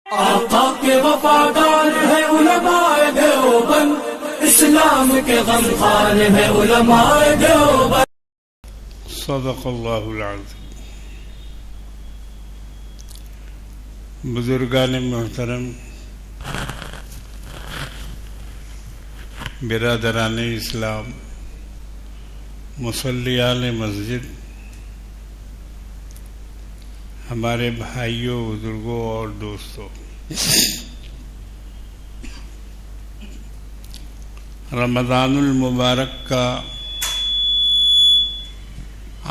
آقا کے وفادار ہے علماء دیوبند، اسلام کے غمخوار ہے علماء دیوبند۔ صدق اللہ العظیم۔ بزرگان محترم، برادران اسلام، مصلیان مسجد، ہمارے بھائیوں، بزرگوں اور دوستوں، رمضان المبارک کا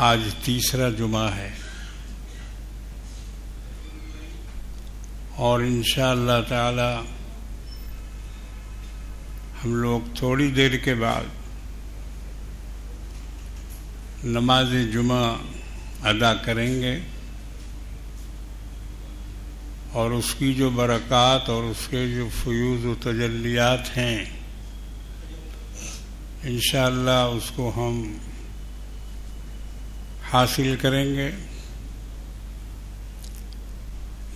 آج تیسرا جمعہ ہے، اور انشاءاللہ تعالی ہم لوگ تھوڑی دیر کے بعد نماز جمعہ ادا کریں گے، اور اس کی جو برکات اور اس کے جو فیوض و تجلیات ہیں انشاءاللہ اس کو ہم حاصل کریں گے۔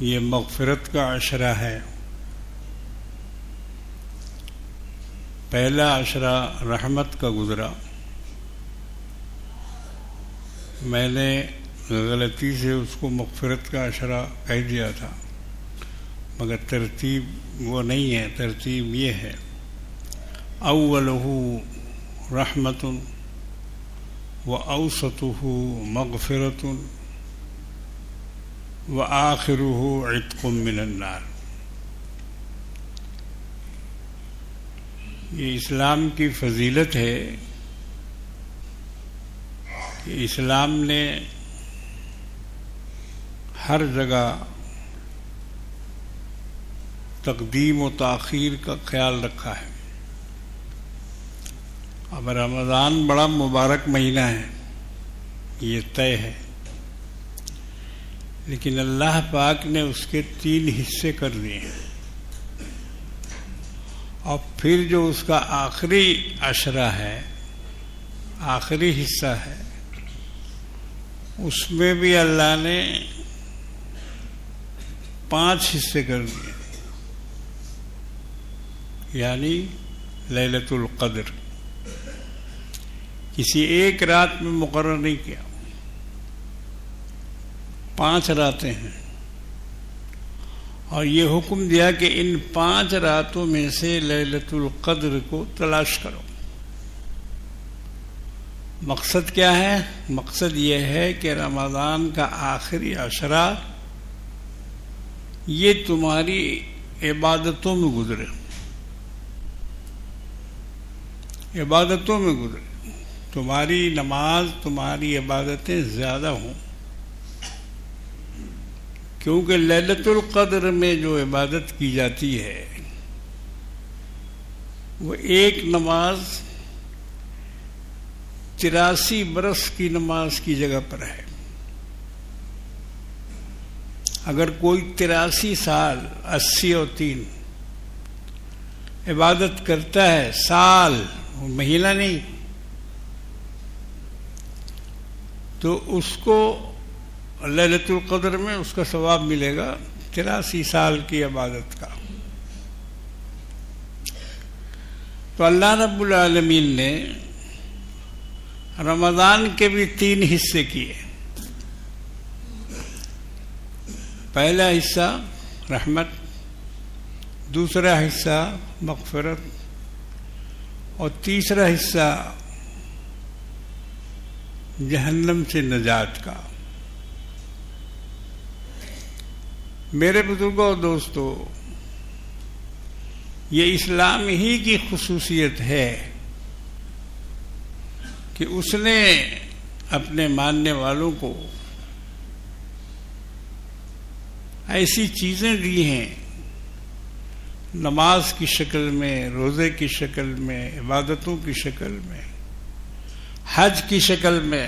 یہ مغفرت کا عشرہ ہے۔ پہلا عشرہ رحمت کا گزرا، میں نے غلطی سے اس کو مغفرت کا عشرہ کہہ دیا تھا، مگر ترتیب وہ نہیں ہے، ترتیب یہ ہے: اولہ رحمت واوسطہ مغفرت وآخرہ عتق من النار۔ یہ اسلام کی فضیلت ہے کہ اسلام نے ہر جگہ تقدیم و تاخیر کا خیال رکھا ہے۔ اب رمضان بڑا مبارک مہینہ ہے، یہ طے ہے، لیکن اللہ پاک نے اس کے 3 حصے کر دیے ہیں، اور پھر جو اس کا آخری عشرہ ہے، آخری حصہ ہے، اس میں بھی اللہ نے 5 حصے کر دیے، یعنی لیلۃ القدر کسی ایک رات میں مقرر نہیں کیا، 5 راتیں ہیں، اور یہ حکم دیا کہ ان 5 راتوں میں سے لیلۃ القدر کو تلاش کرو۔ مقصد کیا ہے؟ مقصد یہ ہے کہ رمضان کا آخری عشرہ یہ تمہاری عبادتوں میں گزرے، عبادتوں میں گزرے، تمہاری نماز، تمہاری عبادتیں زیادہ ہوں، کیونکہ لیلۃ القدر میں جو عبادت کی جاتی ہے وہ ایک نماز 83 برس کی نماز کی جگہ پر ہے۔ اگر کوئی 83 سال 80 اور 3 عبادت کرتا ہے، سال مہینہ نہیں، تو اس کو لیلۃ القدر میں اس کا ثواب ملے گا 83 سال کی عبادت کا۔ تو اللہ رب العالمین نے رمضان کے بھی 3 حصے کیے۔ پہلا حصہ رحمت، دوسرا حصہ مغفرت، اور تیسرا حصہ جہنم سے نجات کا۔ میرے بزرگوں اور دوستو، یہ اسلام ہی کی خصوصیت ہے کہ اس نے اپنے ماننے والوں کو ایسی چیزیں دی ہیں، نماز کی شکل میں، روزے کی شکل میں، عبادتوں کی شکل میں، حج کی شکل میں۔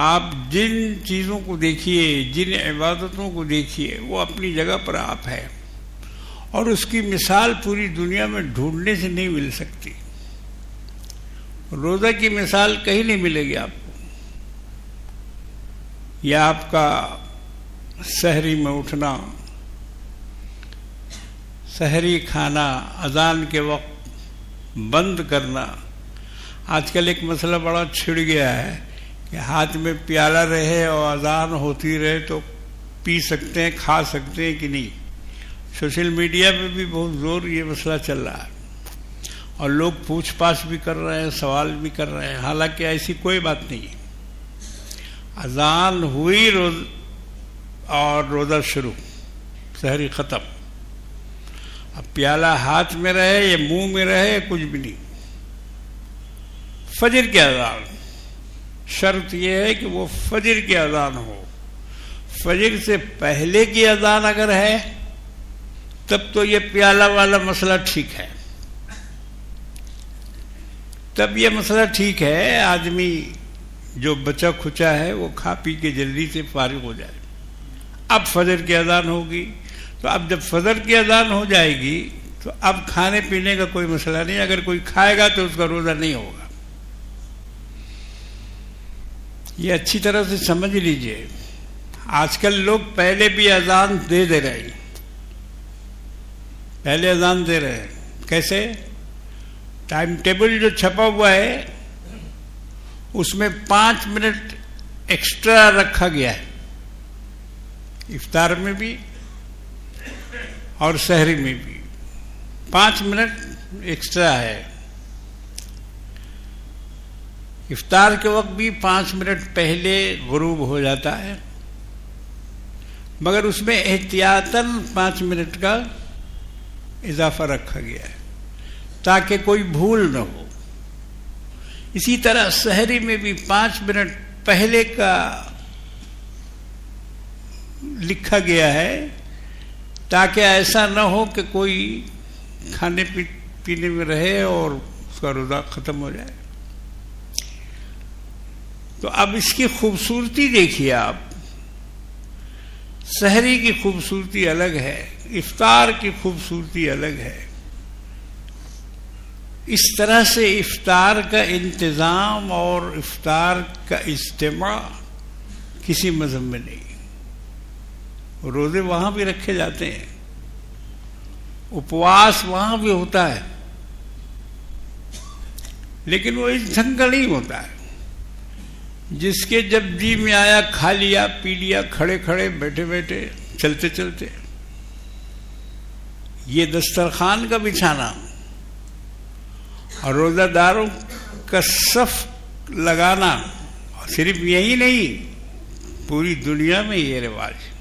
آپ جن چیزوں کو دیکھیے، جن عبادتوں کو دیکھیے، وہ اپنی جگہ پر آپ ہے، اور اس کی مثال پوری دنیا میں ڈھونڈنے سے نہیں مل سکتی۔ روزہ کی مثال کہیں نہیں ملے گی آپ کو، یا آپ کا سحری میں اٹھنا، سحری کھانا، اذان کے وقت بند کرنا. آج کل ایک مسئلہ بڑا چھڑ گیا ہے کہ ہاتھ میں پیالہ رہے اور اذان ہوتی رہے تو پی سکتے ہیں، کھا سکتے ہیں کہ نہیں. سوشل میڈیا پہ بھی بہت زور یہ مسئلہ چل رہا ہے اور لوگ پوچھ پاچھ بھی کر رہے ہیں، سوال بھی کر رہے ہیں. حالانکہ ایسی کوئی بات نہیں ہے. اذان ہوئی اور روزہ شروع، سحری ختم. اب پیالہ ہاتھ میں رہے یا منہ میں رہے کچھ بھی نہیں. فجر کی اذان، شرط یہ ہے کہ وہ فجر کی اذان ہو. فجر سے پہلے کی اذان اگر ہے تب تو یہ پیالہ والا مسئلہ ٹھیک ہے، تب یہ مسئلہ ٹھیک ہے. آدمی جو بچا کھچا ہے وہ کھا پی کے جلدی سے فارغ ہو جائے. اب فجر کی اذان ہوگی تو اب جب فجر کی اذان ہو جائے گی تو اب کھانے پینے کا کوئی مسئلہ نہیں. اگر کوئی کھائے گا تو اس کا روزہ نہیں ہوگا. یہ اچھی طرح سے سمجھ لیجئے. آج کل لوگ پہلے بھی اذان دے رہے ہیں، پہلے اذان دے رہے ہیں. کیسے؟ ٹائم ٹیبل جو چھپا ہوا ہے اس میں 5 منٹ ایکسٹرا رکھا گیا ہے، افطار میں بھی اور سحری میں بھی 5 منٹ ایکسٹرا ہے. افطار کے وقت بھی 5 منٹ پہلے غروب ہو جاتا ہے، مگر اس میں احتیاطاً 5 منٹ کا اضافہ رکھا گیا ہے تاکہ کوئی بھول نہ ہو. اسی طرح سحری میں بھی 5 منٹ پہلے کا لکھا گیا ہے تاکہ ایسا نہ ہو کہ کوئی کھانے پینے میں رہے اور اس کا روزہ ختم ہو جائے. تو اب اس کی خوبصورتی دیکھیے آپ. سحری کی خوبصورتی الگ ہے، افطار کی خوبصورتی الگ ہے. اس طرح سے افطار کا انتظام اور افطار کا اجتماع کسی مذہب میں نہیں. روزے وہاں بھی رکھے جاتے ہیں، اپواس وہاں بھی ہوتا ہے، لیکن وہ اس ڈھنگ کا نہیں ہوتا ہے جس کے جب جی میں آیا کھا لیا پی لیا، کھڑے کھڑے بیٹھے بیٹھے چلتے چلتے. یہ دسترخوان کا بچھانا اور روزہ داروں کا صف لگانا صرف یہی نہیں، پوری دنیا میں یہ رواج ہے.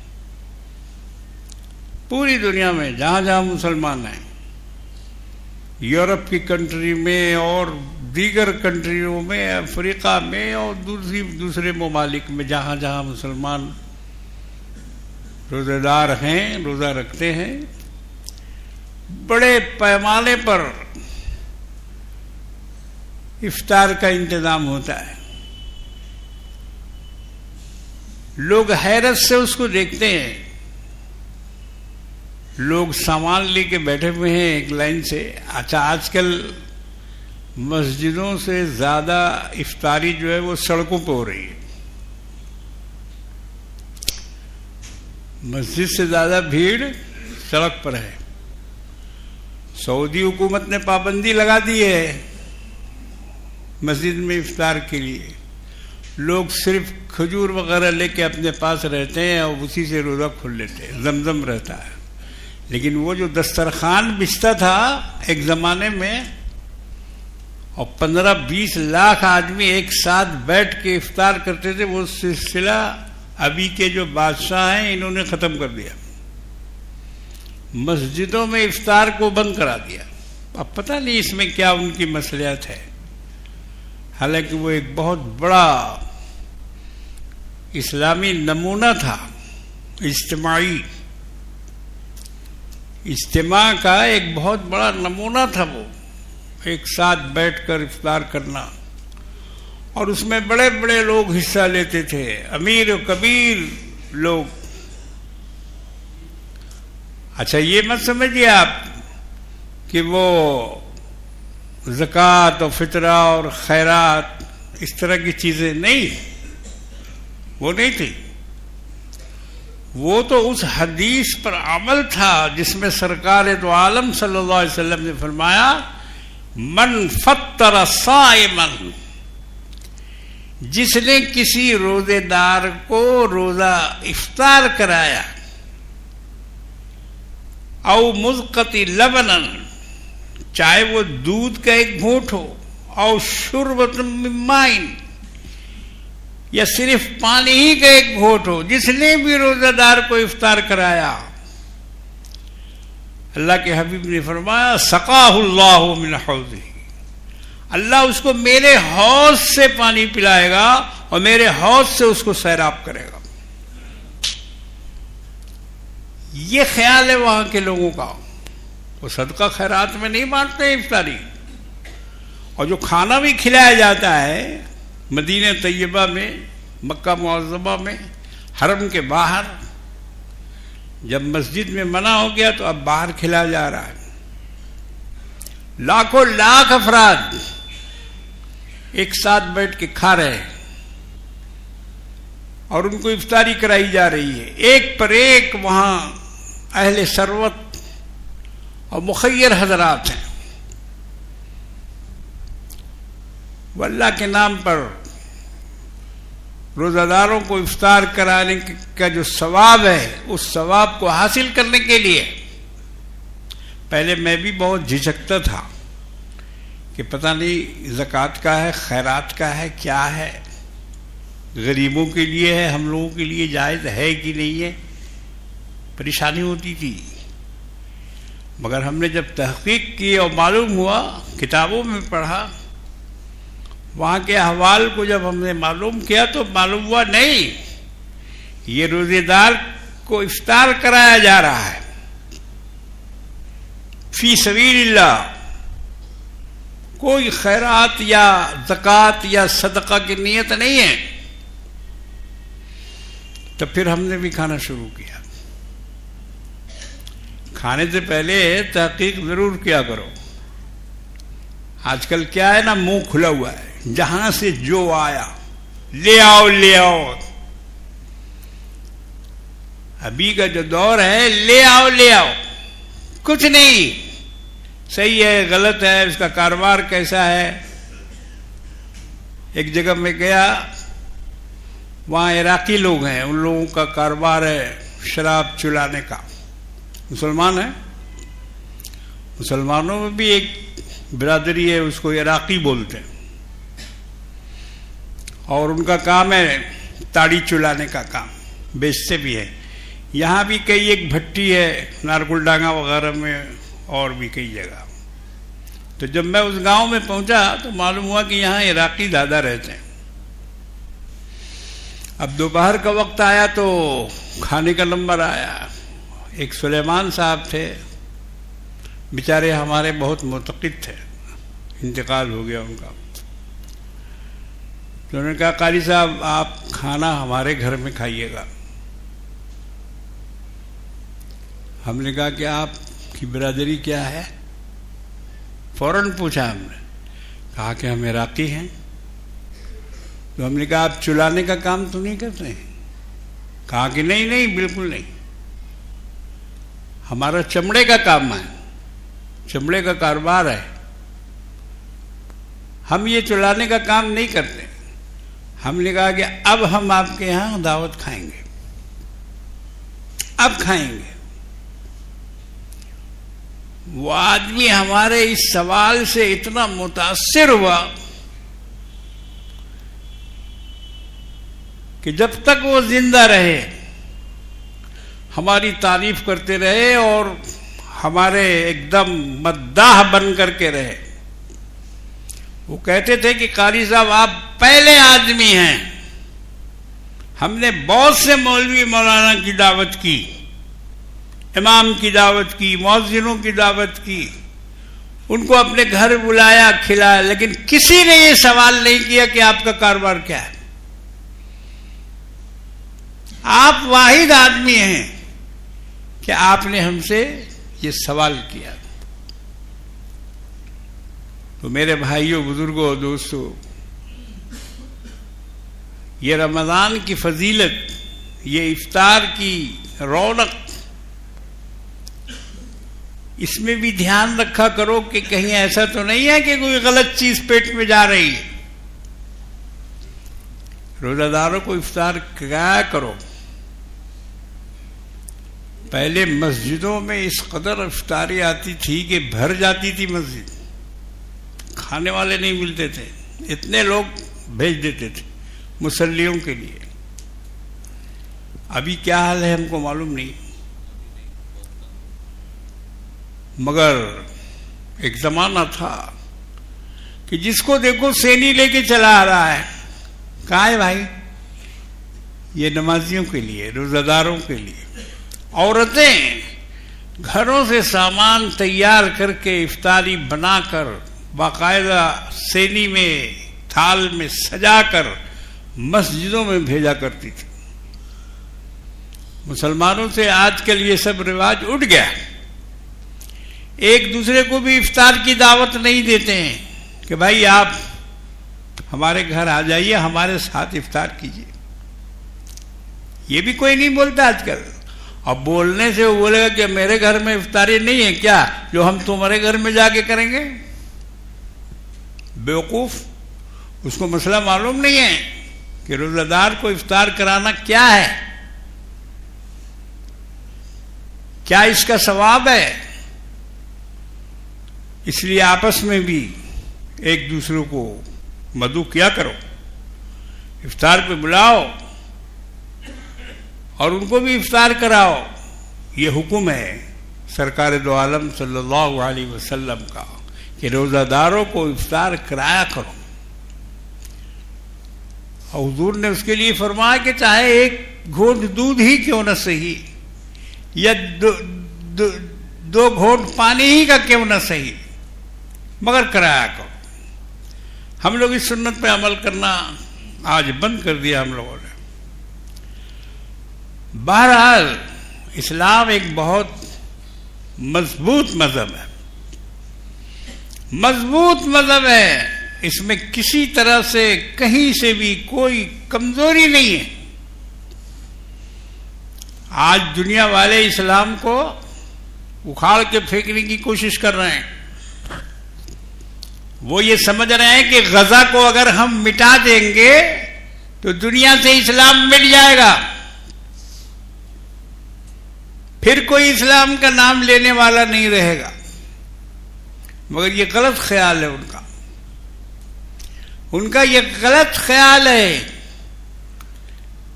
پوری دنیا میں جہاں جہاں مسلمان ہیں، یورپ کی کنٹری میں اور دیگر کنٹریوں میں، افریقہ میں اور دوسرے ممالک میں، جہاں جہاں مسلمان روزہ دار ہیں، روزہ رکھتے ہیں، بڑے پیمانے پر افطار کا انتظام ہوتا ہے. لوگ حیرت سے اس کو دیکھتے ہیں. لوگ سامان لے کے بیٹھے ہوئے ہیں ایک لائن سے. اچھا، آج کل مسجدوں سے زیادہ افطاری جو ہے وہ سڑکوں پہ ہو رہی ہے. مسجد سے زیادہ بھیڑ سڑک پر ہے. سعودی حکومت نے پابندی لگا دی ہے مسجد میں افطار کے لیے. لوگ صرف کھجور وغیرہ لے کے اپنے پاس رہتے ہیں اور اسی سے روزہ کھول لیتے ہیں، زمزم رہتا ہے. لیکن وہ جو دسترخوان بچتا تھا ایک زمانے میں اور 15-20 لاکھ آدمی ایک ساتھ بیٹھ کے افطار کرتے تھے، وہ سلسلہ ابھی کے جو بادشاہ ہیں انہوں نے ختم کر دیا. مسجدوں میں افطار کو بند کرا دیا. اب پتہ نہیں اس میں کیا ان کی مصلحت ہے. حالانکہ وہ ایک بہت بڑا اسلامی نمونہ تھا، اجتماع کا ایک بہت بڑا نمونہ تھا. وہ ایک ساتھ بیٹھ کر افطار کرنا، اور اس میں بڑے بڑے لوگ حصہ لیتے تھے، امیر و کبیر لوگ. اچھا، یہ مت سمجھیے آپ کہ وہ زکوٰۃ و فطرہ اور خیرات اس طرح کی چیزیں نہیں، وہ نہیں تھی. وہ تو اس حدیث پر عمل تھا جس میں سرکار دو عالم صلی اللہ علیہ وسلم نے فرمایا من فطر صائما، جس نے کسی روزے دار کو روزہ افطار کرایا، او مذقتی لبنا، چاہے وہ دودھ کا ایک گھونٹ ہو، او شربۃ من ماء، یا صرف پانی ہی کا ایک گھونٹ ہو، جس نے بھی روزہ دار کو افطار کرایا، اللہ کے حبیب نے فرمایا سقاہ اللہ من حوضہ، اللہ اس کو میرے حوض سے پانی پلائے گا اور میرے حوض سے اس کو سیراب کرے گا۔ یہ خیال ہے وہاں کے لوگوں کا، وہ صدقہ خیرات میں نہیں بانٹتے افطاری، اور جو کھانا بھی کھلایا جاتا ہے مدینہ طیبہ میں، مکہ معظمہ میں، حرم کے باہر، جب مسجد میں منع ہو گیا تو اب باہر کھلایا جا رہا ہے۔ لاکھوں لاکھ افراد ایک ساتھ بیٹھ کے کھا رہے ہیں اور ان کو افطاری کرائی جا رہی ہے، ایک پر ایک وہاں اہل ثروت اور مخیر حضرات ہیں۔ وہ اللہ کے نام پر روزہ داروں کو افطار کرانے کا جو ثواب ہے، اس ثواب کو حاصل کرنے کے لیے پہلے میں بھی بہت جھجکتا تھا کہ پتہ نہیں زکوٰۃ کا ہے، خیرات کا ہے، کیا ہے، غریبوں کے لیے ہے، ہم لوگوں کے لیے جائز ہے کہ نہیں ہے، پریشانی ہوتی تھی۔ مگر ہم نے جب تحقیق کی اور معلوم ہوا، کتابوں میں پڑھا، وہاں کے احوال کو جب ہم نے معلوم کیا تو معلوم ہوا نہیں، یہ روزے دار کو افطار کرایا جا رہا ہے فی سبیل اللہ، کوئی خیرات یا زکوٰۃ یا صدقہ کی نیت نہیں ہے۔ تو پھر ہم نے بھی کھانا شروع کیا۔ کھانے سے پہلے تحقیق ضرور کیا کرو۔ آج کل کیا ہے نا، منہ کھلا ہوا ہے، جہاں سے جو آیا لے آؤ لے آؤ۔ ابھی کا جو دور ہے لے آؤ لے آؤ، کچھ نہیں، صحیح ہے غلط ہے، اس کا کاروبار کیسا ہے۔ ایک جگہ میں گیا، وہاں عراقی لوگ ہیں، ان لوگوں کا کاروبار ہے شراب چلانے کا، مسلمان ہیں، مسلمانوں میں بھی ایک برادری ہے، اس کو عراقی بولتے ہیں، اور ان کا کام ہے تاڑی چلانے کا کام، بیچتے بھی ہے۔ یہاں بھی کئی ایک بھٹی ہے نارگل ڈانگا وغیرہ میں، اور بھی کئی جگہ۔ تو جب میں اس گاؤں میں پہنچا تو معلوم ہوا کہ یہاں عراقی زیادہ رہتے ہیں۔ اب دوپہر کا وقت آیا تو کھانے کا نمبر آیا، ایک سلیمان صاحب تھے، بیچارے ہمارے بہت معتقد تھے، انتقال ہو گیا ان کا۔ تو انہوں نے کہا قاری صاحب آپ کھانا ہمارے گھر میں کھائیے گا۔ ہم نے کہا کہ آپ کی برادری کیا ہے؟ فوراً پوچھا ہم نے، کہا کہ ہم عراقی ہیں۔ تو ہم نے کہا آپ چلانے کا کام تو نہیں کرتے ہیں؟ کہا کہ نہیں نہیں بالکل نہیں، ہمارا چمڑے کا کام ہے، چمڑے کا کاروبار ہے، ہم یہ چلانے کا کام نہیں کرتے۔ ہم نے کہا کہ اب ہم آپ کے یہاں دعوت کھائیں گے، اب کھائیں گے۔ وہ آدمی ہمارے اس سوال سے اتنا متاثر ہوا کہ جب تک وہ زندہ رہے ہماری تعریف کرتے رہے اور ہمارے ایک دم مداح بن کر کے رہے۔ وہ کہتے تھے کہ قاری صاحب آپ پہلے آدمی ہیں، ہم نے بہت سے مولوی مولانا کی دعوت کی، امام کی دعوت کی، مؤذنوں کی دعوت کی، ان کو اپنے گھر بلایا کھلایا، لیکن کسی نے یہ سوال نہیں کیا کہ آپ کا کاروبار کیا ہے۔ آپ واحد آدمی ہیں کہ آپ نے ہم سے یہ سوال کیا۔ تو میرے بھائیوں، بزرگوں، دوستوں، یہ رمضان کی فضیلت، یہ افطار کی رونق، اس میں بھی دھیان رکھا کرو کہ کہیں ایسا تو نہیں ہے کہ کوئی غلط چیز پیٹ میں جا رہی ہے. روزہ داروں کو افطار کرایا کرو. پہلے مسجدوں میں اس قدر افطاری آتی تھی کہ بھر جاتی تھی مسجد، کھانے والے نہیں ملتے تھے، اتنے لوگ بھیج دیتے تھے مصلیوں کے لیے. ابھی کیا حال ہے ہم کو معلوم نہیں، مگر ایک زمانہ تھا کہ جس کو دیکھو سینی لے کے چلا آ رہا ہے. کہاں ہے بھائی؟ یہ نمازیوں کے لیے، روزہ داروں کے لیے. عورتیں گھروں سے سامان تیار کر کے افطاری بنا کر باقاعدہ سینی میں تھال میں سجا کر مسجدوں میں بھیجا کرتی تھی. مسلمانوں سے آج کل یہ سب رواج اٹھ گیا. ایک دوسرے کو بھی افطار کی دعوت نہیں دیتے ہیں کہ بھائی آپ ہمارے گھر آ جائیے، ہمارے ساتھ افطار کیجیے. یہ بھی کوئی نہیں بولتا آج کل. اب بولنے سے وہ بولے گا کہ میرے گھر میں افطاری نہیں ہے کیا جو ہم تمہارے گھر میں جا کے کریں گے؟ بیوقوف، اس کو مسئلہ معلوم نہیں ہے کہ روزہ دار کو افطار کرانا کیا ہے، کیا اس کا ثواب ہے. اس لیے آپس میں بھی ایک دوسرے کو مدعو کیا کرو، افطار پہ بلاؤ اور ان کو بھی افطار کراؤ. یہ حکم ہے سرکار دو عالم صلی اللہ علیہ وسلم کا کہ روزہ داروں کو افطار کرایا کرو. اور حضور نے اس کے لیے فرمایا کہ چاہے ایک گھونٹ دودھ ہی کیوں نہ صحیح، یا دو گھونٹ پانی ہی کا کیوں نہ صحیح، مگر کرایا کرو. ہم لوگ اس سنت پہ عمل کرنا آج بند کر دیا ہم لوگوں نے. بہرحال اسلام ایک بہت مضبوط مذہب ہے، مضبوط مذہب ہے. اس میں کسی طرح سے کہیں سے بھی کوئی کمزوری نہیں ہے. آج دنیا والے اسلام کو اکھاڑ کے پھینکنے کی کوشش کر رہے ہیں. وہ یہ سمجھ رہے ہیں کہ غزہ کو اگر ہم مٹا دیں گے تو دنیا سے اسلام مٹ جائے گا، پھر کوئی اسلام کا نام لینے والا نہیں رہے گا. مگر یہ غلط خیال ہے ان کا یہ غلط خیال ہے.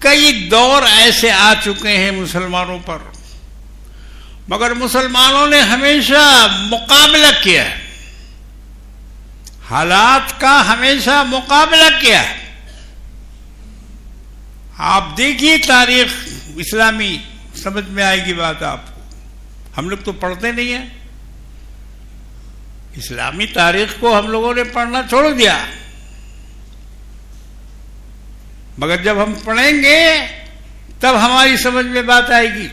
کئی دور ایسے آ چکے ہیں مسلمانوں پر، مگر مسلمانوں نے ہمیشہ مقابلہ کیا ہے، حالات کا ہمیشہ مقابلہ کیا ہے. آپ دیکھیے تاریخ اسلامی، سمجھ میں آئے گی بات آپ کو. ہم لوگ تو پڑھتے نہیں ہیں، اسلامی تاریخ کو ہم لوگوں نے پڑھنا چھوڑ دیا. مگر جب ہم پڑھیں گے تب ہماری سمجھ میں بات آئے گی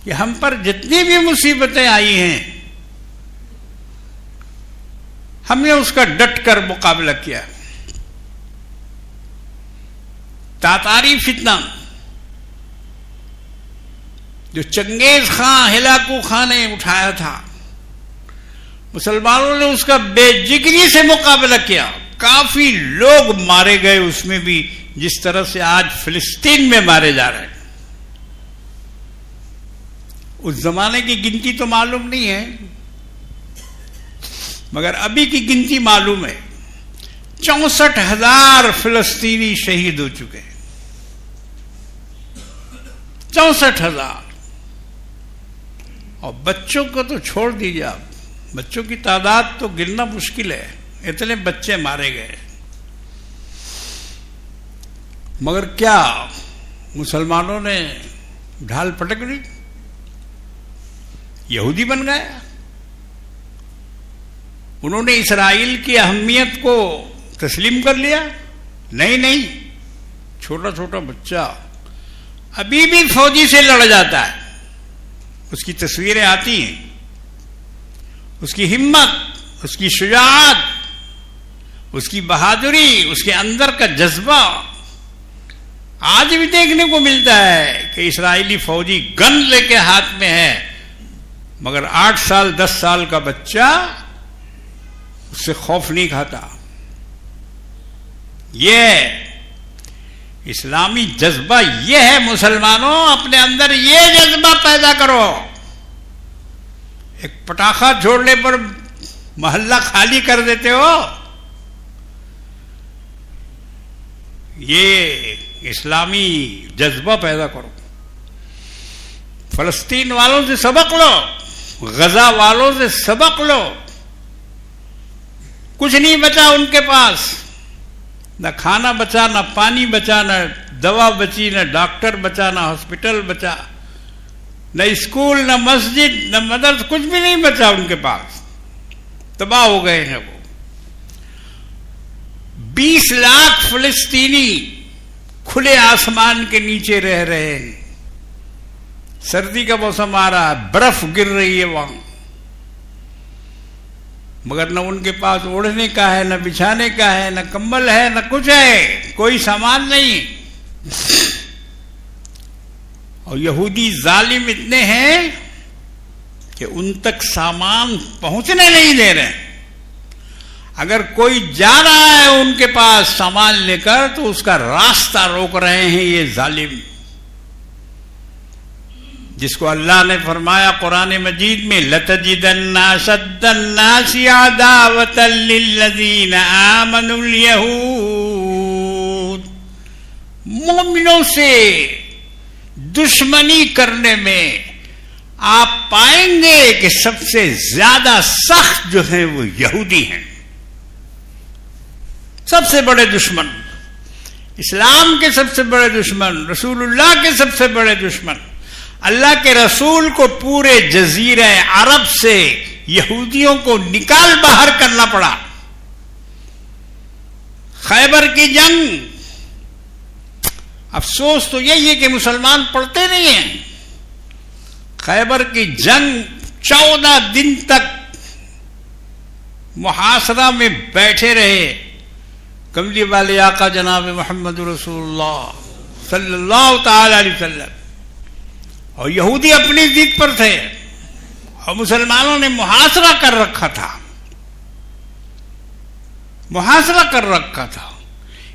کہ ہم پر جتنی بھی مصیبتیں آئی ہیں ہم نے اس کا ڈٹ کر مقابلہ کیا. تاتاری فتنہ جو چنگیز خان ہلاکو خان نے اٹھایا تھا، مسلمانوں نے اس کا بے جگری سے مقابلہ کیا. کافی لوگ مارے گئے اس میں بھی، جس طرح سے آج فلسطین میں مارے جا رہے ہیں. اس زمانے کی گنتی تو معلوم نہیں ہے، مگر ابھی کی گنتی معلوم ہے. 64,000 فلسطینی شہید ہو چکے ہیں. 64,000. اور بچوں کو تو چھوڑ دیجیے آپ، بچوں کی تعداد تو گننا مشکل ہے، اتنے بچے مارے گئے. مگر کیا مسلمانوں نے ڈھال پٹک دی؟ یہودی بن گئے. انہوں نے اسرائیل کی اہمیت کو تسلیم کر لیا؟ نہیں، چھوٹا چھوٹا بچہ ابھی بھی فوجی سے لڑ جاتا ہے. اس کی تصویریں آتی ہیں، اس کی ہمت، اس کی شجاعت، اس کی بہادری، اس کے اندر کا جذبہ. آج بھی دیکھنے کو ملتا ہے کہ اسرائیلی فوجی گن لے کے ہاتھ میں ہے، مگر 8 سال 10 سال کا بچہ اس سے خوف نہیں کھاتا. یہ اسلامی جذبہ یہ ہے. مسلمانوں اپنے اندر یہ جذبہ پیدا کرو. ایک پٹاخہ چھوڑنے پر محلہ خالی کر دیتے ہو. یہ اسلامی جذبہ پیدا کرو. فلسطین والوں سے سبق لو، غزہ والوں سے سبق لو. کچھ نہیں بچا ان کے پاس، نہ کھانا بچا، نہ پانی بچا، نہ دوا بچی، نہ ڈاکٹر بچا، نہ ہاسپٹل بچا، نہ اسکول، نہ مسجد، نہ مدرسہ، کچھ بھی نہیں بچا ان کے پاس. تباہ ہو گئے ہیں وہ. 20 لاکھ فلسطینی کھلے آسمان کے نیچے رہ رہے ہیں. سردی کا موسم آ رہا ہے، برف گر رہی ہے وہاں، مگر نہ ان کے پاس اوڑھنے کا ہے، نہ بچھانے کا ہے، نہ کمبل ہے، نہ کچھ ہے، کوئی سامان نہیں. اور یہودی ظالم اتنے ہیں کہ ان تک سامان پہنچنے نہیں دے رہے. اگر کوئی جا رہا ہے ان کے پاس سامان لے کر تو اس کا راستہ روک رہے ہیں یہ ظالم، جس کو اللہ نے فرمایا قرآن مجید میں لَتَجِدَنَّ أَشَدَّ النَّاسِ عَدَاوَةً لِلَّذِينَ آمَنُوا الْيَهُودَ. مومنوں سے دشمنی کرنے میں آپ پائیں گے کہ سب سے زیادہ سخت جو ہیں وہ یہودی ہیں. سب سے بڑے دشمن، اسلام کے سب سے بڑے دشمن، رسول اللہ کے سب سے بڑے دشمن. اللہ کے رسول کو پورے جزیرہ عرب سے یہودیوں کو نکال باہر کرنا پڑا. خیبر کی جنگ، افسوس تو یہی ہے کہ مسلمان پڑھتے نہیں ہیں. خیبر کی جنگ 14 دن تک محاصرہ میں بیٹھے رہے کملی والے آقا جناب محمد رسول اللہ صلی اللہ تعالی علیہ وسلم. اور یہودی اپنی ضد پر تھے اور مسلمانوں نے محاصرہ کر رکھا تھا، محاصرہ کر رکھا تھا.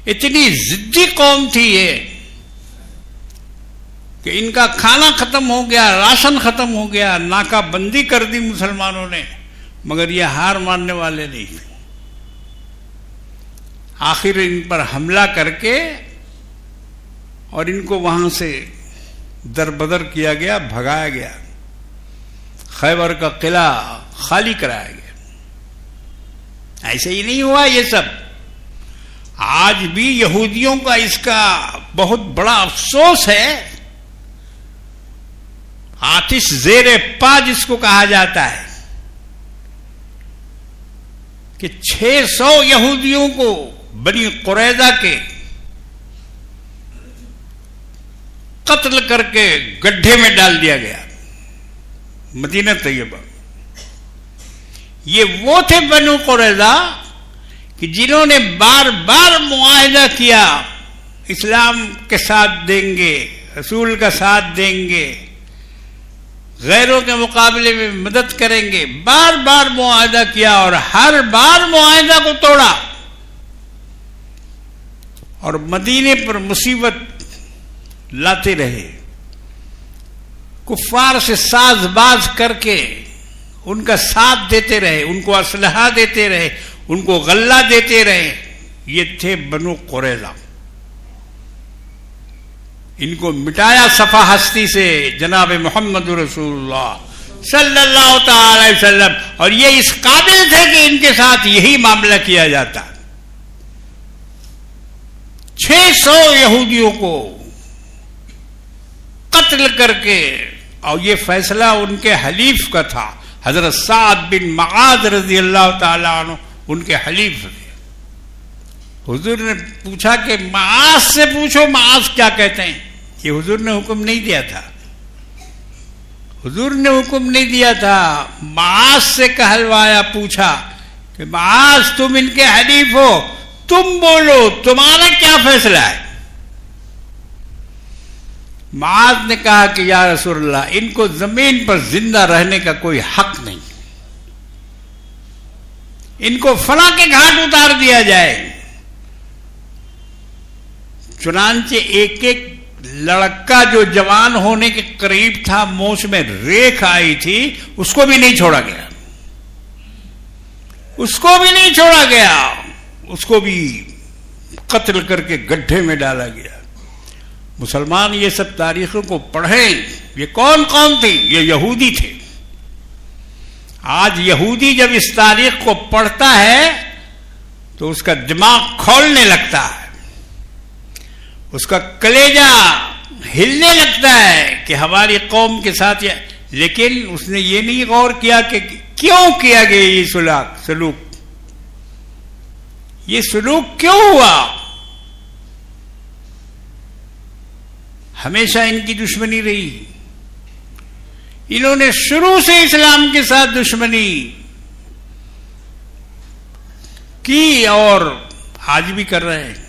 اتنی ضدی قوم تھی یہ کہ ان کا کھانا ختم ہو گیا، راشن ختم ہو گیا، ناکہ بندی کر دی مسلمانوں نے، مگر یہ ہار ماننے والے نہیں تھے. آخر ان پر حملہ کر کے اور ان کو وہاں سے دربدر کیا گیا، بھگایا گیا، خیبر کا قلعہ خالی کرایا گیا. ایسے ہی نہیں ہوا یہ سب. آج بھی یہودیوں کا اس کا بہت بڑا افسوس ہے. آتش زیر پا جس کو کہا جاتا ہے کہ 600 یہودیوں کو بنی قریظہ کے قتل کر کے گڈھے میں ڈال دیا گیا مدینہ طیبہ. یہ وہ تھے بنو قریظہ کہ جنہوں نے بار بار معاہدہ کیا اسلام کے ساتھ دیں گے، رسول کا ساتھ دیں گے، غیروں کے مقابلے میں مدد کریں گے. بار بار معاہدہ کیا اور ہر بار معاہدہ کو توڑا اور مدینے پر مصیبت لاتے رہے. کفار سے ساز باز کر کے ان کا ساتھ دیتے رہے، ان کو اسلحہ دیتے رہے، ان کو غلہ دیتے رہے. یہ تھے بنو قریظہ. ان کو مٹایا صفحہ ہستی سے جناب محمد رسول اللہ صلی اللہ تعالی علیہ وسلم. اور یہ اس قابل تھے کہ ان کے ساتھ یہی معاملہ کیا جاتا. 600 یہودیوں کو قتل کر کے، اور یہ فیصلہ ان کے حلیف کا تھا. حضرت سعد بن معاذ رضی اللہ تعالی عنہ ان کے حلیف تھے. حضور نے پوچھا کہ معاذ سے پوچھو معاذ کیا کہتے ہیں. یہ حضور نے حکم نہیں دیا تھا، حضور نے حکم نہیں دیا تھا. معاذ سے کہلوایا، پوچھا کہ معاذ تم ان کے حلیف ہو، تم بولو تمہارا کیا فیصلہ ہے. معاذ نے کہا کہ یا رسول اللہ ان کو زمین پر زندہ رہنے کا کوئی حق نہیں، ان کو فلاں کے گھاٹ اتار دیا جائے۔ چنانچہ ایک ایک لڑکا جو جوان ہونے کے قریب تھا، مونچھ میں ریکھ آئی تھی، اس کو بھی نہیں چھوڑا گیا، اس کو بھی نہیں چھوڑا گیا، اس کو بھی قتل کر کے گڈھے میں ڈالا گیا۔ مسلمان یہ سب تاریخوں کو پڑھیں، یہ کون قوم تھی؟ یہ یہودی تھے۔ آج یہودی جب اس تاریخ کو پڑھتا ہے تو اس کا دماغ کھولنے لگتا ہے، اس کا کلیجہ ہلنے لگتا ہے کہ ہماری قوم کے ساتھ لیکن اس نے یہ نہیں غور کیا کہ کیوں کیا گیا یہ سلوک، یہ سلوک کیوں ہوا؟ ہمیشہ ان کی دشمنی رہی، انہوں نے شروع سے اسلام کے ساتھ دشمنی کی اور آج بھی کر رہے ہیں۔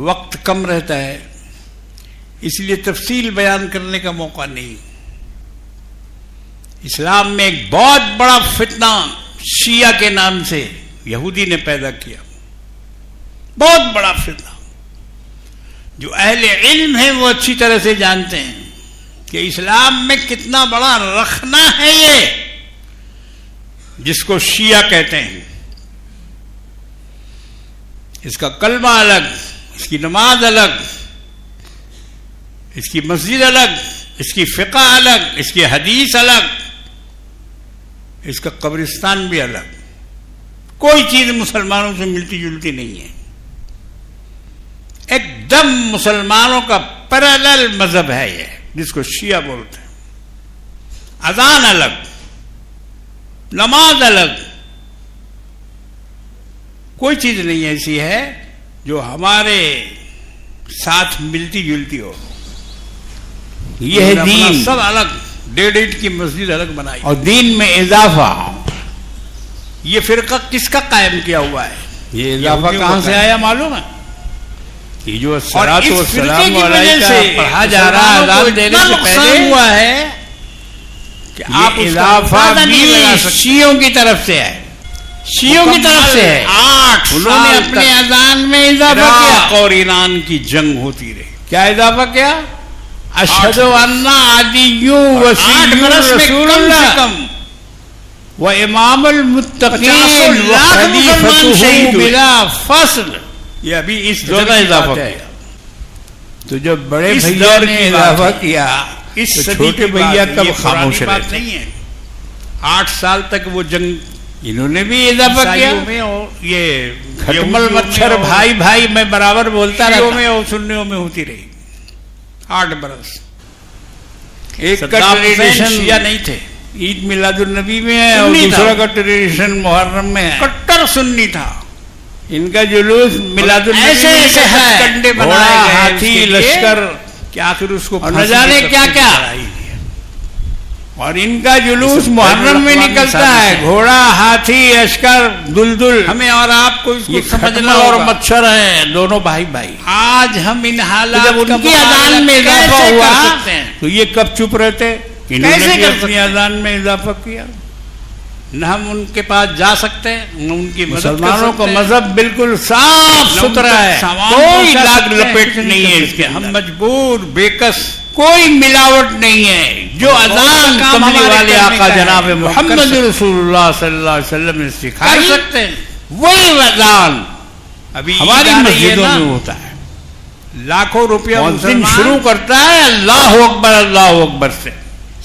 وقت کم رہتا ہے، اس لیے تفصیل بیان کرنے کا موقع نہیں۔ اسلام میں ایک بہت بڑا فتنہ شیعہ کے نام سے یہودی نے پیدا کیا، بہت بڑا فتنہ۔ جو اہل علم ہیں وہ اچھی طرح سے جانتے ہیں کہ اسلام میں کتنا بڑا رخنہ ہے یہ، جس کو شیعہ کہتے ہیں۔ اس کا کلمہ الگ، اس کی نماز الگ، اس کی مسجد الگ، اس کی فقہ الگ، اس کی حدیث الگ، اس کا قبرستان بھی الگ، کوئی چیز مسلمانوں سے ملتی جلتی نہیں ہے۔ ایک دم مسلمانوں کا پیرالل مذہب ہے یہ، جس کو شیعہ بولتے ہیں۔ اذان الگ، نماز الگ، کوئی چیز نہیں ایسی ہے جو ہمارے ساتھ ملتی جلتی ہو۔ یہ ہے دین، سب الگ، 1.5 اینٹ کی مسجد الگ بنائی، اور دین میں اضافہ۔ یہ فرقہ کس کا قائم کیا ہوا ہے؟ یہ اضافہ کہاں سے آیا معلوم ہے؟ یہ جو الصلاۃ والسلام علیہ سے پڑھا جا رہا ہے اذان دینے سے پہلے ہوا ہے کہ آپ اضافہ بھی شیعوں کی طرف سے ہے، شیعوں کی طرف سے ہے۔ 8 انہوں نے اپنے اذان میں اضافہ کیا اور ایران کی جنگ ہوتی رہی۔ کیا اضافہ کیا؟ اشہد ان علی وسیع رسول اللہ وامام المتقین وخلیفتہ بلا فصل۔ یہ ابھی اس دور میں اضافہ کیا، تو جب بڑے بھیا نے اضافہ کیا، اس صدی کے بھیا کب خاموش رہتے ہیں؟ 8 سال تک وہ جنگ انہوں نے بھی اضافہ کیا۔ یہ کھٹمل مچھر بھائی بھائی میں برابر بولتا رہا میں اور سنیوں میں ہوتی رہی 8 برس۔ ایک کا ٹریڈیشن شیعہ نہیں تھے، عید میلاد النبی میں ہے، اور دوسرا کا ٹریڈیشن محرم میں ہے، کٹر سنی تھا۔ ان کا جلوس میلاد النبی سے کنڈے بنائے گئے، ہاتھی لشکر کہ آخر اس کو نہ جانے کیا کیا، اور ان کا جلوس محرم میں نکلتا ہے، گھوڑا، ہاتھی، لشکر، دلدل۔ ہمیں اور آپ کو اس کو سمجھنا، اور مچھر ہیں دونوں بھائی بھائی۔ آج ہم ان حالات جب ان کی اذان میں اضافہ ہوا تو یہ کب چپ رہتے؟ انہوں نے اپنی اذان میں اضافہ کیا۔ نہ ہم ان کے پاس جا سکتے ہیں، نہ ان کی مسلمانوں کا مذہب بالکل صاف ستھرا ہے، کوئی لاگ لپیٹ نہیں ہے اس کے، ہم مجبور بےکس، کوئی ملاوٹ نہیں ہے۔ جو اذان کملی والے آقا جناب محمد رسول اللہ صلی اللہ علیہ وسلم نے سکھائی سکتے ہیں، وہی اذان ابھی ہماری مسجدوں میں ہوتا ہے۔ لاکھوں روپیہ مؤذن شروع کرتا ہے اللہ اکبر اللہ اکبر سے،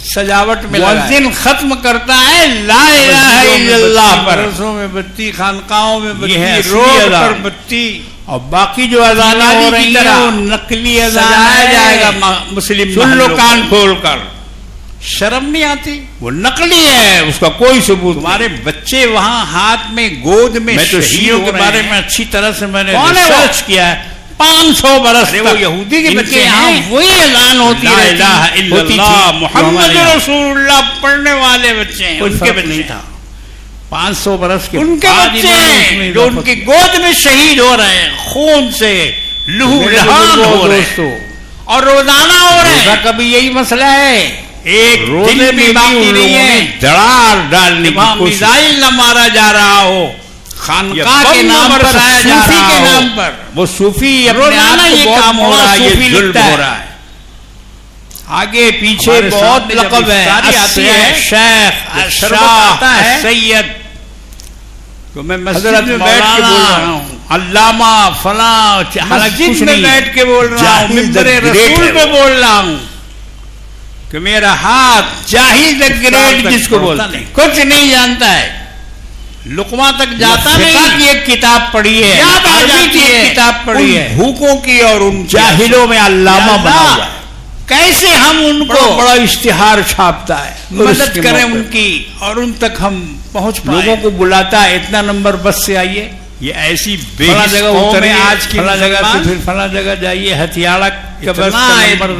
سجاوٹ میں مؤذن ختم کرتا ہے لا الہ الا اللہ پر، مدرسوں میں بتی، خانقاہوں میں بتی، روڈ پر بتی، اور باقی جو اذانیں ہو رہی ہیں وہ نقلی اذان ہے جائے گا۔ مسلم سن لو کان کھول کر، شرم نہیں آتی؟ وہ نقلی ہے، اس کا کوئی ثبوت۔ تمہارے بچے وہاں ہاتھ میں گود میں شہیدوں کے بارے میں اچھی طرح سے میں نے ریسرچ کیا ہے، 500 برس وہ یہودی کے بچے ہیں، وہی اذان ہوتی ہے لا الہ الا اللہ محمد رسول اللہ پڑھنے والے بچے ہیں، ان کے بچے تھا 500 برس کے ان کے بچے ہیں جو ان کی گود میں شہید ہو رہے ہیں، خون سے لہو لہان ہو رہے ہیں اور روزانہ ہو رہے ہیں. کا بھی یہی مسئلہ ہے, ایک روزے میں باقی نہیں ہے دڑار ڈالنے کی کوشش, میزائل نہ مارا جا رہا ہو, خانقاہ کے نام پر, صوفی کے نام پر, وہ صوفی اپنے آپ کو یہ کام ہو رہا ہے, یہ ظلم ہو رہا ہے. آگے پیچھے بہت لقب ہے, شیخ, شاہ, سید. تو میں مسجد میں بیٹھ کے بول رہا ہوں, علامہ فلاں, مسجد میں بیٹھ کے بول رہا ہوں, منبر رسول پہ بول رہا ہوں کہ میرا ہاتھ جاہل دا گریٹ جس کو بولتے ہیں, کچھ نہیں جانتا ہے, لقمہ تک جاتا نہیں. کی ایک کتاب پڑھی ہے, کتاب پڑھی ہے, بھوکوں کی اور ان جاہلوں میں علامہ بنا ہوا ہے. کیسے ہم ان کو بڑا اشتہار چھاپتا ہے, مدد کریں ان کی, اور ان تک ہم پہنچ پائیں. لوگوں کو بلاتا ہے, اتنا نمبر بس سے آئیے, یہ ایسی فلاں جگہ اترے, آج کی فلاں جگہ سے پھر فلاں جگہ جائیے, ہتھیارہ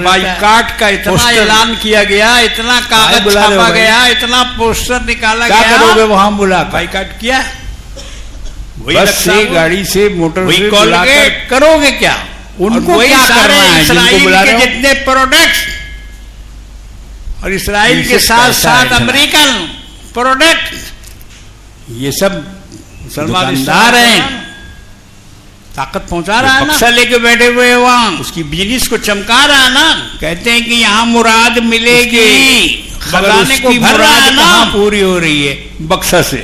بائیکاٹ کا اتنا اعلان کیا گیا, اتنا کاغذ چھاپا گیا, اتنا پوسٹر نکالا گیا. کیا کرو گے وہاں بلا بائیکاٹ کیا, بس سے, گاڑی سے, موٹر سے بلا کر کرو گے کیا؟ ان کو کیا کرنا ہے جن کو بلا رہے ہو؟ جتنے پروڈکٹس اور اسرائیل کے ساتھ ساتھ امریکن پروڈکٹ, یہ سب مسلمان ہیں, طاقت پہنچا رہا ہے نا, بکسہ لے کے بیٹھے ہوئے وہاں, اس کی بزنس کو چمکا رہا ہے نا. کہتے ہیں کہ یہاں مراد ملے گی, خزانے کو بھر رہا ہے نا, پوری ہو رہی ہے بکسہ سے.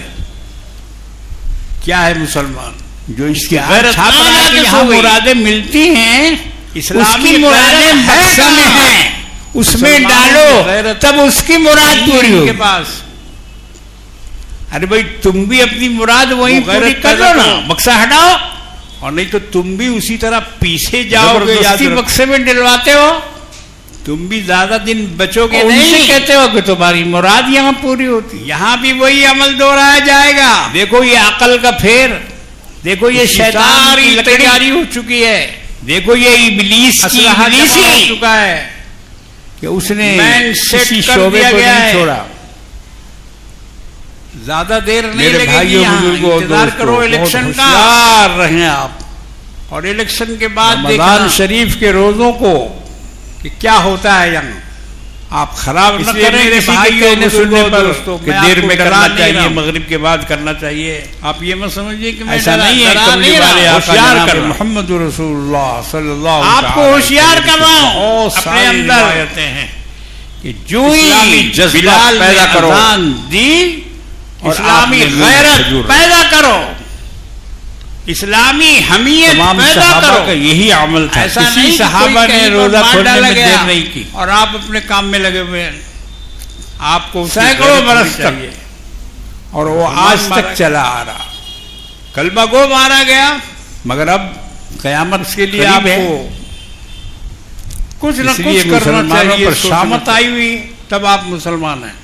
کیا ہے مسلمان جو اس کی یہاں مرادیں ملتی ہیں, اسلامی مرادیں بکسہ میں ہیں, اس میں ڈالو تب اس کی مراد پوری ہو. کے پاس ارے بھائی تم بھی اپنی مراد وہیں پوری کر لو نا, بکسہ ہٹاؤ, اور نہیں تو تم بھی اسی طرح پیچھے جاؤ گے, اسی بکسے میں ڈلواتے ہو, تم بھی زیادہ دن بچو گے نہیں. کہتے ہو کہ تمہاری مراد یہاں پوری ہوتی, یہاں بھی وہی عمل دہرایا جائے گا. دیکھو یہ عقل کا پھیر, دیکھو یہ شیطان کی تیاری ہو چکی ہے, دیکھو یہ ابلیس کی ابلیسی ہو چکا ہے کہ اس نے کسی شعبے کو نہیں چھوڑا. زیادہ دیر نہیں لگے گی, انتظار کرو الیکشن کا, ہوشیار رہیں آپ, اور الیکشن کے بعد رمضان شریف کے روزوں کو کہ کیا ہوتا ہے یہاں آپ خراب نہ کریں. میرے بھائیوں نے سننے پر کہ دیر میں کرنا چاہیے, مغرب کے بعد کرنا چاہیے. آپ یہ مت سمجھیے کہ ایسا نہیں ہے, ہوشیار کر محمد رسول اللہ صلی اللہ علیہ وسلم, آپ کو ہوشیار کر رہا ہوں. اپنے اندر آتے ہیں کہ جو ہی بلال پیدا کرو, دی اسلامی غیرت پیدا کرو, اسلامی حمیت پیدا کرو. یہی عمل تھا. ایسا نہیں صحابہ نے روزہ کھولنے میں دیر نہیں کی اور آپ اپنے کام میں لگے ہوئے ہیں. آپ کو سینکڑوں برس تک, اور وہ آج تک چلا آ رہا. کلمہ گو مارا گیا, مگر اب قیامت کے لیے آپ کو کچھ نہ کچھ کرنا چاہیے. شامت آئی ہوئی تب آپ مسلمان ہیں,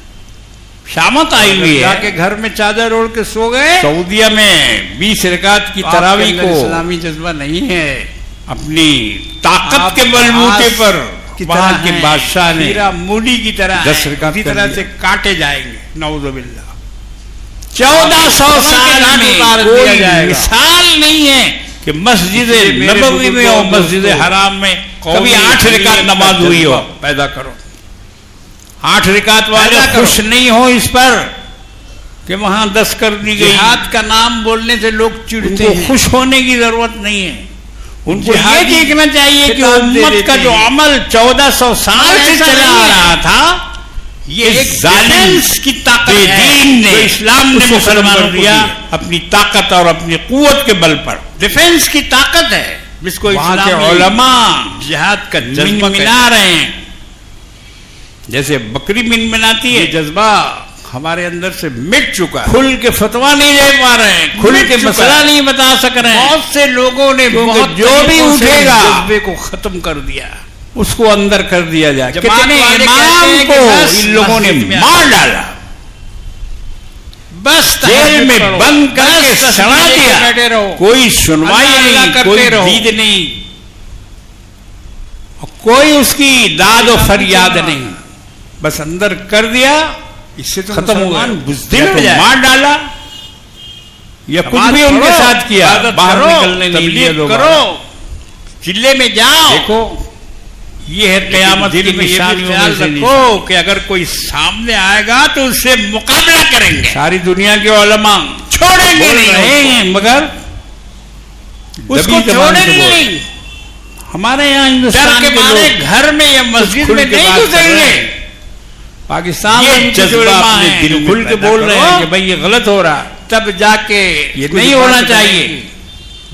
شامت آئی ہوئی ہے, جا کے گھر میں چادر اوڑھ کے سو گئے. سعودیہ میں 20 رکعت کی تراویح کو اسلامی جذبہ نہیں ہے, اپنی طاقت کے بلبوتے پر وہاں کے بادشاہ نے موڈی کی طرح 10 رکعت کی طرح سے کاٹے جائیں گے. نعوذ باللہ. 1400 سال میں کوئی مثال نہیں ہے کہ مسجد نبوی میں اور مسجد حرام میں کبھی 8 رکعت نماز ہوئی ہو. پیدا کرو. 8 رکعت والے خوش نہیں ہو اس پر کہ وہاں 10 کر دی گئی. جہاد کا نام بولنے سے لوگ چڑھتے ہیں. خوش ہونے کی ضرورت نہیں ہے, ان کو یہ دیکھنا چاہیے کہ امت کا جو عمل 1400 سال سے چلا آ رہا تھا, یہ ایک ظالم کی طاقت دین نے, اسلام نے مسلمانوں دیا اپنی طاقت اور اپنی قوت کے بل پر. ڈیفنس کی طاقت ہے جس کو وہاں کے علماء جہاد کا جذبہ منا رہے ہیں. جیسے بکری منمناتی ہے, جذبہ ہمارے اندر سے مٹ چکا ہے. کھل کے فتویٰ نہیں دے پا رہے ہیں, کھل کے مسئلہ نہیں بتا سک رہے ہیں. بہت سے لوگوں نے جو بھی اٹھے گا جذبے کو ختم کر دیا, اس کو اندر کر دیا جائے. کتنے امام کو ان لوگوں نے مار ڈالا, بس جیل میں بند کر کے سڑا دیا. کوئی سنوائی نہیں, کوئی دید نہیں, کوئی اس کی داد و فریاد نہیں, بس اندر کر دیا. اس سے تو ختم ہو گیا. بزدل مار ڈالا یا کچھ بھی ان کے ساتھ کیا, باہر نکلنے نہیں دیا. کرو چلے میں جاؤ، دیکھو یہ ہے قیامت کی نشانیوں میں سے رکھو کہ اگر کوئی سامنے آئے گا تو اس سے مقابلہ کریں گے. ساری دنیا کے علماء چھوڑیں گے نہیں، مگر اس کو چھوڑیں گے نہیں. ہمارے یہاں ہندوستان کے مارے گھر میں یا مسجد میں نہیں گزریں گے. پاکستان میں جذبہ اپنے دل کھل کے بول رہے ہیں کہ بھائی یہ غلط ہو رہا، تب جا کے یہ نہیں ہونا چاہیے.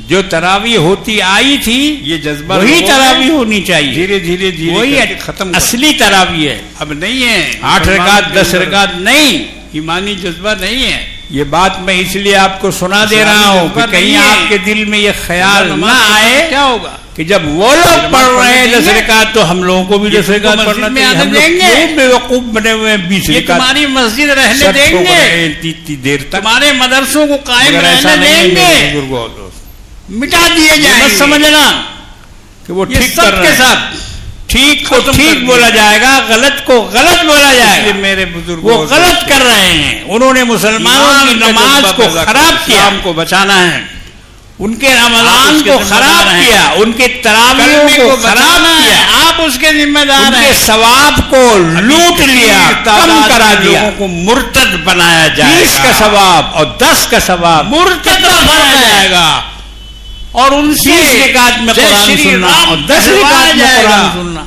جو تراویح ہوتی آئی تھی یہ جذبہ وہی تراویح ہونی چاہیے، دھیرے دھیرے وہی ختم اصلی تراویح ہے. اب نہیں ہے 8 رکعت 10 رکعت نہیں، ایمانی جذبہ نہیں ہے. یہ بات میں اس لیے آپ کو سنا دے رہا ہوں کہ کہیں آپ کے دل میں یہ خیال نہ آئے کیا ہوگا کہ جب وہ لوگ پڑھ رہے ہیں 10 رکعت تو ہم لوگوں کو بھی 10 رکعت پڑھنا چاہیے. ہم لوگ بے وقوف بنے ہوئے ہیں 20 رکعت. تمہاری مسجد رہنے دیں گے اتنی دیر تک، تمہارے مدرسوں کو قائم رہنے دیں گے، مٹا دیے جائیں. بس سمجھنا کہ وہ ٹھیک کر رہے ہیں، ساتھ ٹھیک کو ٹھیک بولا جائے گا، غلط کو غلط بولا جائے گا. میرے بزرگ وہ غلط کر رہے ہیں، انہوں نے مسلمانوں کی نماز کو خراب کیا، ہم کو بچانا ہے. ان کے رمضان کو خراب کیا، ان کے تراویحوں کو خراب کیا، آپ اس کے ذمہ دار ہیں. ثواب کو لوٹ لیا، کم کرا دیا، لوگوں کو مرتد بنایا جائے گا. 20 کا ثواب اور 10 کا ثواب مرتد بنایا جائے گا. اور ان سے 20 رکعت میں قرآن سننا اور 10 رکعت میں قرآن سننا،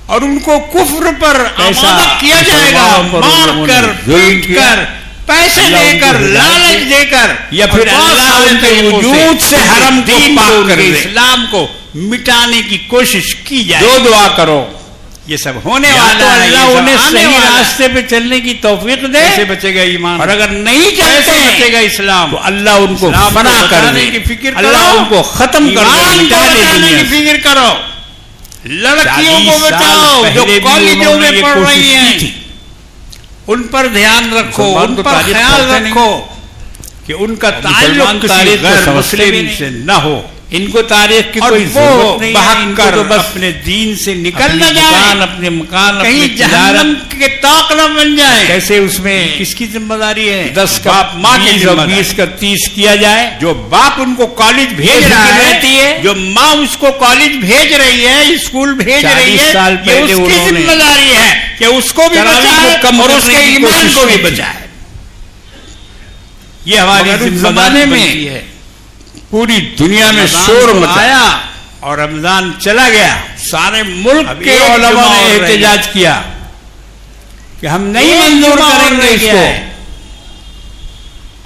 اور ان کو کفر پر آمادہ کیا جائے گا، مار کر، پیٹ کر، پیسے دے کر، لالچ دے کر، یا پھر اللہ ان کے وجود سے حرم کو پاک کر دے، اسلام کو مٹانے کی کوشش کی جائے. دو دعا کرو، یہ سب ہونے والا ہے. اللہ انہیں صحیح راستے پہ چلنے کی توفیق دے. کیسے بچے گا ایمان، اور اگر نہیں چلتے بچے گا اسلام تو اللہ ان کو فنا کر دے. اللہ ان کو ختم کر دے. فکر کرو، لڑکیوں کو بچاؤ جو کالجوں میں پڑھ رہی ہیں، ان پر دھیان رکھو، ان پر خیال رکھو کہ ان کا تعلق کسی غیر مسلم سے نہ ہو. ان کو تاریخ کی کوئی ضرورت نہیں ہے، ان کو تو بس اپنے دین سے نکل نہ جائیں، اپنے مکان، کہیں جہنم کے طاق نہ بن جائیں. کیسے اس میں کس کی ذمہ داری ہے؟ 10 کا ماں کی 20 کا 30 کیا جائے. جو باپ ان کو کالج بھیج رہا ہے، جو ماں اس کو کالج بھیج رہی ہے، اسکول بھیج رہی ہے، یہ اس کی ذمہ داری ہے کہ اس کو بھی بچائے اور اس کے ایمان کو بھی بچائے. یہ ہماری ذمہ داری بنتی ہے. پوری دنیا میں شور مچایا اور رمضان چلا گیا، سارے ملک کے علماء نے احتجاج کیا کہ ہم نہیں منظور کریں گے اس کو،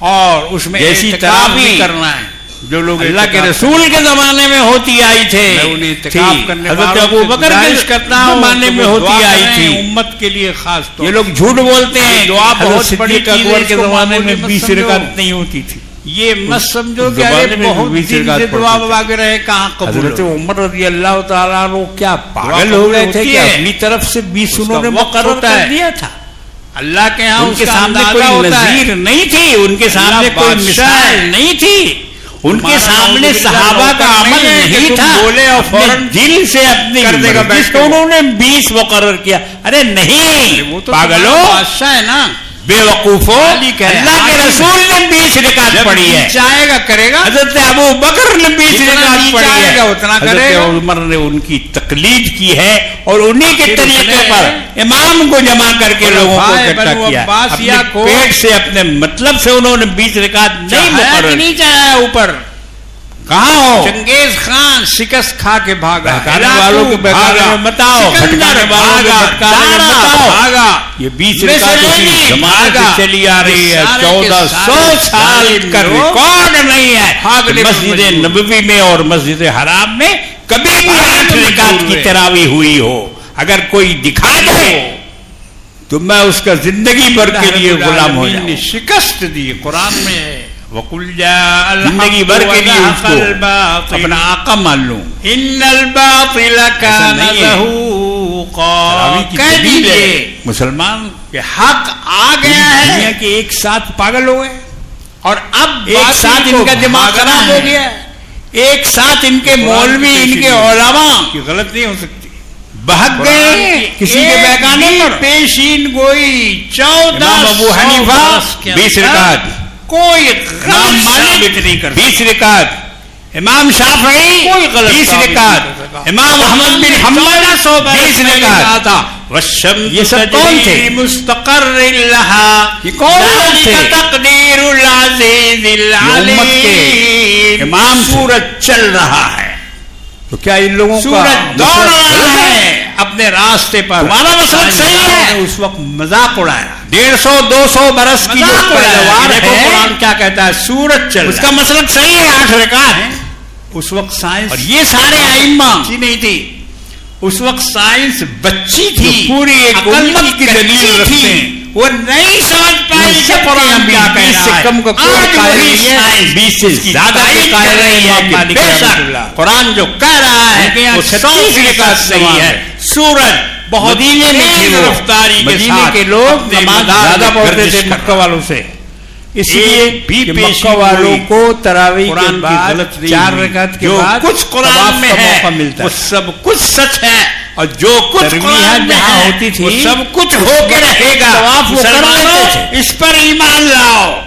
اور اس میں ایسی تراویح کرنا ہے جو لوگ اللہ کے رسول کے زمانے میں ہوتی آئی تھے. حضرت ابوبکر کے زمانے میں ہوتی آئی تھی، امت کے لیے خاص طور. یہ لوگ جھوٹ بولتے ہیں، دعا بہت بڑی اکبر کے زمانے میں 20 رکعت نہیں ہوتی تھی. یہ مت سمجھو کہ ارے بہت دن سے دعا وغیرہ ہے، کہاں قبول. حضرت عمر رضی اللہ تعالیٰ عنہ کیا پاگل ہو گئے تھے کہ اپنی طرف سے 20 انہوں نے مقرر کر دیا تھا. اللہ کے ہاں ان کے سامنے کوئی نظیر نہیں تھی، ان کے سامنے کوئی مثال نہیں تھی، ان کے سامنے صحابہ کا عمل نہیں تھا. بولے اور فوراً دل سے اپنی مرضی کو انہوں نے 20 مقرر کیا. ارے نہیں پاگلو، بادشاہ ہے نا، بے وقوفو، اللہ کے رسول نے 20 رکعت پڑھی ہے، چاہے گا کرے گا. حضرت ابوبکر نے 20 رکعت پڑھی ہے، اتنا کرے گا. عمر نے ان کی تقلید کی ہے اور انہی کے طریقے پر امام کو جمع کر کے لوگوں کو اکٹھا کیا. اپنے پیٹ سے، اپنے مطلب سے انہوں نے 20 رکعت نہیں مقرر نہیں چاہا. اوپر کہاں ہو؟ چنگیز خان شکست کھا کے بھاگا، بہکانے والوں کے بہکانے میں متاؤ، بھٹکانے والوں کے بھٹکانے میں متاؤ بھاگا. یہ 20 رکعت اسی زمانے سے چلی آ رہی ہے، 1400 سال کا ریکارڈ نہیں ہے. مسجد نبوی میں اور مسجد حرام میں کبھی بھی 8 رکعت کی تراویح ہوئی ہو. اگر کوئی دکھا دے تو میں اس کا زندگی بھر کے لیے غلام ہو جاؤں. شکست دی قرآن میں ہے، وَقُلْ جَاءَ زندگی بھر کے لیے اس کو اپنا آقا مان لوں. إِنَّ الْبَاطِلَ كَانَ زَهُوقًا. کہہ دیجئے مسلمان کہ حق آ گیا ہے. دنیا کے ایک ساتھ پاگل ہو گئے اور اب ایک ساتھ ان کا دماغ خراب ہو گیا، ایک ساتھ ان کے مولوی، ان کے علماء کی غلط نہیں ہو سکتی، بہک گئے کسی کے بہکانے پر. پیشین گوئی 14 ابو حنیفہ 20 رکعت، کوئی غم ثابت نہیں کر 20 رکعت. امام شافعی کوئی غلط 20 تعبیر رکعت، نہیں کر سکا۔ امام احمد بن حنبل 20 رکعت تھا والشمس یہ سب کون تھے؟ تجری مستقر لها یہ کون لوگ تھے؟ ذلك تقدیر العزیز امت کے العلیم۔ امام تھے۔ سورج چل رہا ہے، تو کیا ان لوگوں کا سورج دوڑ مسلک رہا غلط ہے اپنے راستے پر۔ تمہارا مسلک صحیح ہے؟ سائنسدانوں نے اس وقت مذاق اڑایا، 150-200 برس کی جو مذاق اڑایا۔ پیداوار دیکھو ہے، قرآن کیا کہتا ہے؟ سورج چل اس رہا کا ہے۔ مسلک صحیح ہے، 8 رکعت ہیں۔ اس وقت سائنس اور یہ سارے ائمہ بچی نہیں تھی، اس وقت سائنس بچی تھی، جو پوری ایک عقل امت کی کچی دلیل رکھتے تھی، ہیں۔ وہ نہیں سمجھ پائی کہ سب قرآن کے کیا ہم کہہ 20 رہا سے ہے۔ کم کا کوئی آج قائل وہی نہیں ہے، سائنس 20 سے اس کی زیادہ کے تائید قائل کر رہی نہیں ہے ہے امام کہ مالک بے رحمۃ شک اللہ۔ قرآن جو کہہ رہا ہے ان کے یہاں وہ 36 100% رکعت صحیح نماز ہے۔ ہے۔ سورج بہت مدینے میں تھے تیز وہ، رفتاری کے مدینے ساتھ کے لوگ اپنے نماز مدار زیادہ میں پڑھتے گردش تھے کر مکہ رہا والوں سے، اس لیے ایک بھی کہ پیشی مکہ والوں ہوئی کو تراویح کے قرآن کی بعد غلط نہیں 4 ہوئی۔ رکعت کے جو بعد کچھ قرآن طواف میں کا ہے موقع ملتا وہ ہے۔ سب کچھ سچ ہے، اور جو کچھ ترویحات قرآن میں جہاں ہے ہوتی تھی، وہ سب کچھ ہو کے رہے گا۔ طواف وہ کر مسلمانوں لیتے تھے۔ اس پر ایمان لاؤ،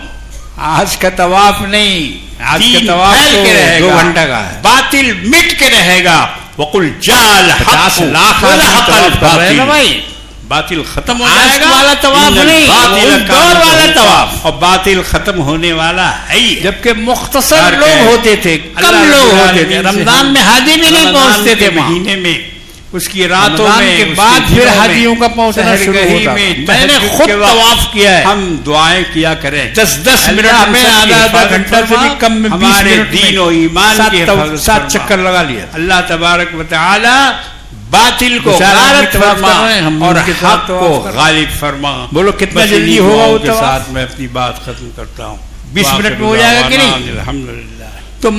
آج کا طواف نہیں، آج کا دین طواف پھیل تو کے رہے 2 گا، گھنٹہ کا ہے۔ باطل مٹ کے رہے گا۔ وقل جال 50 لاکھ آدمی طواف کر رہے ہیں نا بھائی۔ باطل ختم ہو آج جائے گا والا طواف ان نہیں، الباطل اس کان دور والا زہوقا، طواف۔ اور باطل ختم ہونے والا ہے ہی۔ جبکہ مختصر فرق لوگ ہے۔ ہوتے تھے، کم اللہ لوگ رب ہوتے تھے، العالمین سے رمضان ہم میں حاجی بھی نہیں رمضان پہنچتے کے تھے وہاں۔ مہینے میں، اس کی راتوں رمضان میں، کے اس بعد کی پھر دنوں حاجیوں میں، کا پہنچنا شروع سحرگاہی ہوتا میں، تھا۔ میں نے تہجد خود کے وقت طواف کیا ہے، ہم دعائیں کیا کریں، 10 منٹ اللہ میں، ہم سب کی آدھا حفاظت گھنٹہ سے بھی فرما، کم میں 20 ہمارے منٹ میں دین و ایمان کی حفاظت 7 فرما۔ چکر لگا لیا۔ اللہ تبارک و تعالی باطل کو بشار غارت آدمی طواف فرما کر رہے ہیں، ہم اور ان کے ساتھ حق طواف کو کر رہے ہیں۔ غالب فرما۔ بولو کتنا بس جلدی انہی ہوگا دعاؤں وہ کے طواف؟ ساتھ میں اپنی بات ختم کرتا ہوں۔ 20 منٹ میں ہو جائے گا کہ نہیں؟ الحمدللہ۔ تو